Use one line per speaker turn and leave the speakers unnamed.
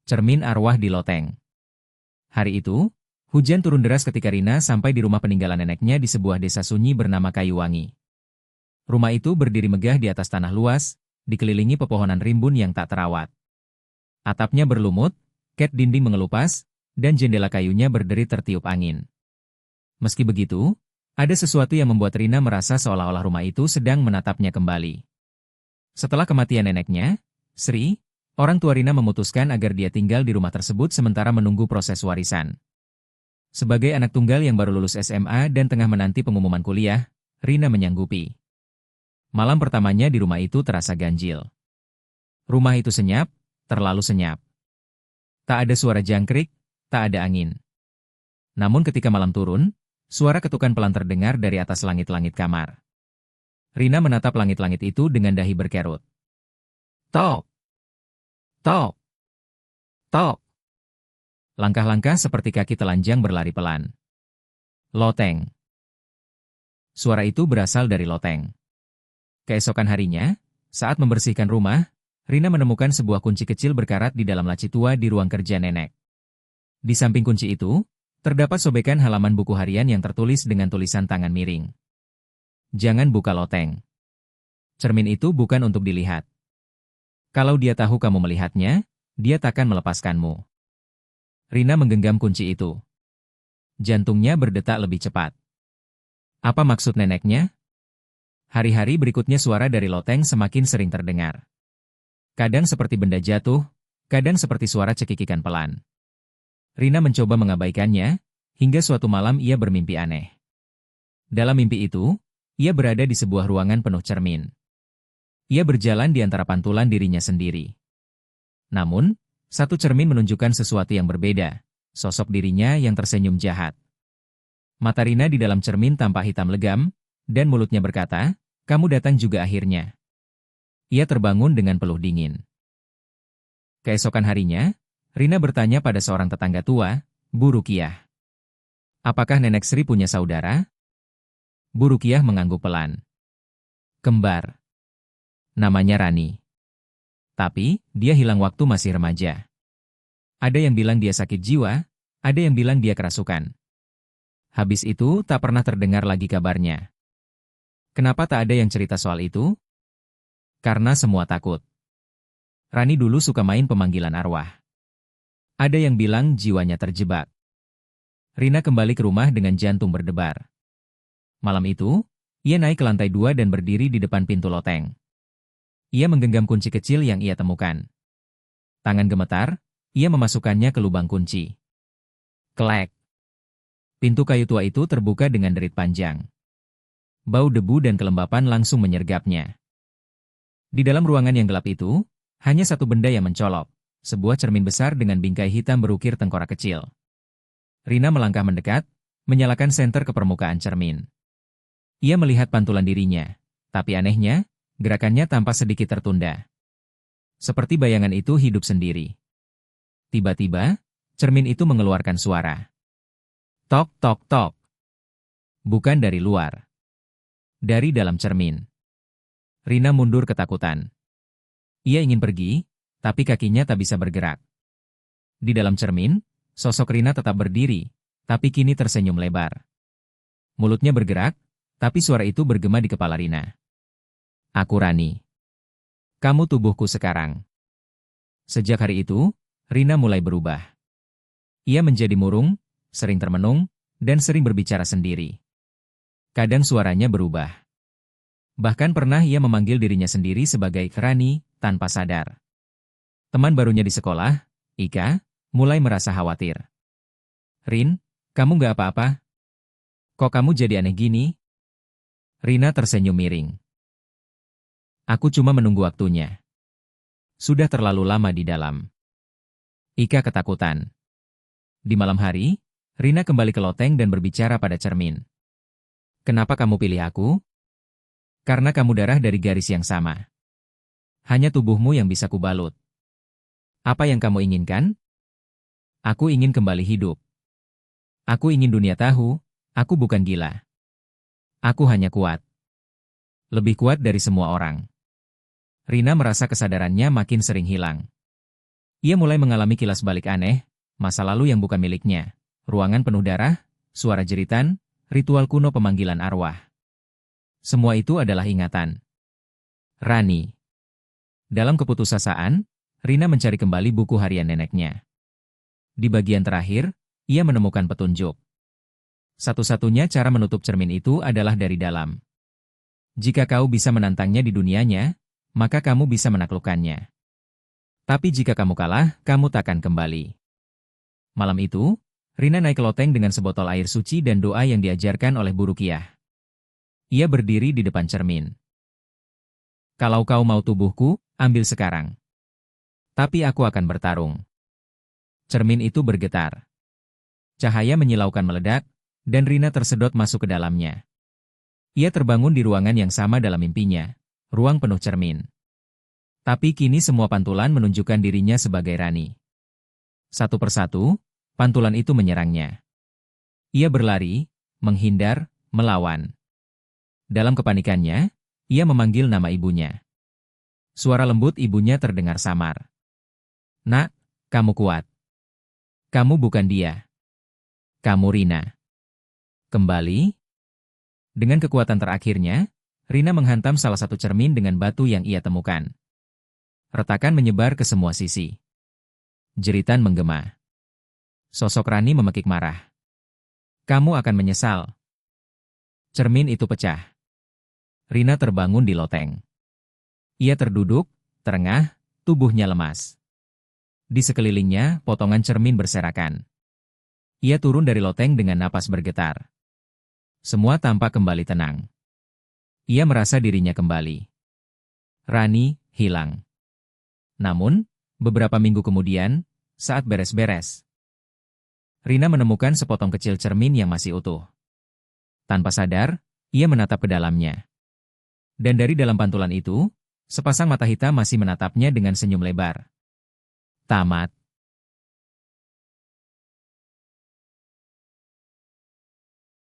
Cermin arwah di loteng. Hari itu, hujan turun deras ketika Rina sampai di rumah peninggalan neneknya di sebuah desa sunyi bernama Kayuwangi. Rumah itu berdiri megah di atas tanah luas, dikelilingi pepohonan rimbun yang tak terawat. Atapnya berlumut, ket dinding mengelupas, dan jendela kayunya berderi tertiup angin. Meski begitu, ada sesuatu yang membuat Rina merasa seolah-olah rumah itu sedang menatapnya kembali. Setelah kematian neneknya, Sri, orang tua Rina memutuskan agar dia tinggal di rumah tersebut sementara menunggu proses warisan. Sebagai anak tunggal yang baru lulus SMA dan tengah menanti pengumuman kuliah, Rina menyanggupi. Malam pertamanya di rumah itu terasa ganjil. Rumah itu senyap, terlalu senyap. Tak ada suara jangkrik, tak ada angin. Namun ketika malam turun, suara ketukan pelan terdengar dari atas langit-langit kamar. Rina menatap langit-langit itu dengan dahi berkerut. Tok! Tok! Tok! Langkah-langkah seperti kaki telanjang berlari pelan. Loteng. Suara itu berasal dari loteng. Keesokan harinya, saat membersihkan rumah, Rina menemukan sebuah kunci kecil berkarat di dalam laci tua di ruang kerja nenek. Di samping kunci itu, terdapat sobekan halaman buku harian yang tertulis dengan tulisan tangan miring. Jangan buka loteng. Cermin itu bukan untuk dilihat. Kalau dia tahu kamu melihatnya, dia takkan melepaskanmu. Rina menggenggam kunci itu. Jantungnya berdetak lebih cepat. Apa maksud neneknya? Hari-hari berikutnya suara dari loteng semakin sering terdengar. Kadang seperti benda jatuh, kadang seperti suara cekikikan pelan. Rina mencoba mengabaikannya, hingga suatu malam ia bermimpi aneh. Dalam mimpi itu, ia berada di sebuah ruangan penuh cermin. Ia berjalan di antara pantulan dirinya sendiri. Namun, satu cermin menunjukkan sesuatu yang berbeda, sosok dirinya yang tersenyum jahat. Mata Rina di dalam cermin tampak hitam legam, dan mulutnya berkata, "Kamu datang juga akhirnya." Ia terbangun dengan peluh dingin. Keesokan harinya, Rina bertanya pada seorang tetangga tua, Bu Rukiah. Apakah Nenek Sri punya saudara? Bu Rukiah mengangguk pelan. Kembar. Namanya Rani. Tapi, dia hilang waktu masih remaja. Ada yang bilang dia sakit jiwa, ada yang bilang dia kerasukan. Habis itu, tak pernah terdengar lagi kabarnya. Kenapa tak ada yang cerita soal itu? Karena semua takut. Rani dulu suka main pemanggilan arwah. Ada yang bilang jiwanya terjebak. Rina kembali ke rumah dengan jantung berdebar. Malam itu, ia naik ke lantai 2 dan berdiri di depan pintu loteng. Ia menggenggam kunci kecil yang ia temukan. Tangan gemetar, ia memasukkannya ke lubang kunci. Klek. Pintu kayu tua itu terbuka dengan derit panjang. Bau debu dan kelembapan langsung menyergapnya. Di dalam ruangan yang gelap itu, hanya satu benda yang mencolok, sebuah cermin besar dengan bingkai hitam berukir tengkorak kecil. Rina melangkah mendekat, menyalakan senter ke permukaan cermin. Ia melihat pantulan dirinya, tapi anehnya, gerakannya tampak sedikit tertunda. Seperti bayangan itu hidup sendiri. Tiba-tiba, cermin itu mengeluarkan suara. Tok tok tok. Bukan dari luar. Dari dalam cermin. Rina mundur ketakutan. Ia ingin pergi, tapi kakinya tak bisa bergerak. Di dalam cermin, sosok Rina tetap berdiri, tapi kini tersenyum lebar. Mulutnya bergerak, tapi suara itu bergema di kepala Rina. Aku Rani. Kamu tubuhku sekarang. Sejak hari itu, Rina mulai berubah. Ia menjadi murung, sering termenung, dan sering berbicara sendiri. Kadang suaranya berubah. Bahkan pernah ia memanggil dirinya sendiri sebagai Rani, tanpa sadar. Teman barunya di sekolah, Ika, mulai merasa khawatir. Rin, kamu gak apa-apa? Kok kamu jadi aneh gini? Rina tersenyum miring. Aku cuma menunggu waktunya. Sudah terlalu lama di dalam. Ika ketakutan. Di malam hari, Rina kembali ke loteng dan berbicara pada cermin. Kenapa kamu pilih aku? Karena kamu darah dari garis yang sama. Hanya tubuhmu yang bisa kubalut. Apa yang kamu inginkan? Aku ingin kembali hidup. Aku ingin dunia tahu, aku bukan gila. Aku hanya kuat. Lebih kuat dari semua orang. Rina merasa kesadarannya makin sering hilang. Ia mulai mengalami kilas balik aneh, masa lalu yang bukan miliknya, ruangan penuh darah, suara jeritan, ritual kuno pemanggilan arwah. Semua itu adalah ingatan. Rani. Dalam keputusasaan, Rina mencari kembali buku harian neneknya. Di bagian terakhir, ia menemukan petunjuk. Satu-satunya cara menutup cermin itu adalah dari dalam. Jika kau bisa menantangnya di dunianya, maka kamu bisa menaklukkannya. Tapi jika kamu kalah, kamu takkan kembali. Malam itu, Rina naik ke loteng dengan sebotol air suci dan doa yang diajarkan oleh Bu Rukiah. Ia berdiri di depan cermin. Kalau kau mau tubuhku, ambil sekarang. Tapi aku akan bertarung. Cermin itu bergetar. Cahaya menyilaukan meledak, dan Rina tersedot masuk ke dalamnya. Ia terbangun di ruangan yang sama dalam mimpinya, ruang penuh cermin. Tapi kini semua pantulan menunjukkan dirinya sebagai Rani. Satu persatu, pantulan itu menyerangnya. Ia berlari, menghindar, melawan. Dalam kepanikannya, ia memanggil nama ibunya. Suara lembut ibunya terdengar samar. Nak, kamu kuat. Kamu bukan dia. Kamu Rina. Kembali. Dengan kekuatan terakhirnya, Rina menghantam salah satu cermin dengan batu yang ia temukan. Retakan menyebar ke semua sisi. Jeritan menggema. Sosok Rani memekik marah. Kamu akan menyesal. Cermin itu pecah. Rina terbangun di loteng. Ia terduduk, terengah, tubuhnya lemas. Di sekelilingnya, potongan cermin berserakan. Ia turun dari loteng dengan napas bergetar. Semua tampak kembali tenang. Ia merasa dirinya kembali. Rani hilang. Namun, beberapa minggu kemudian, saat beres-beres, Rina menemukan sepotong kecil cermin yang masih utuh. Tanpa sadar, ia menatap ke dalamnya. Dan dari dalam pantulan itu, sepasang mata hitam masih menatapnya dengan senyum lebar. Tamat.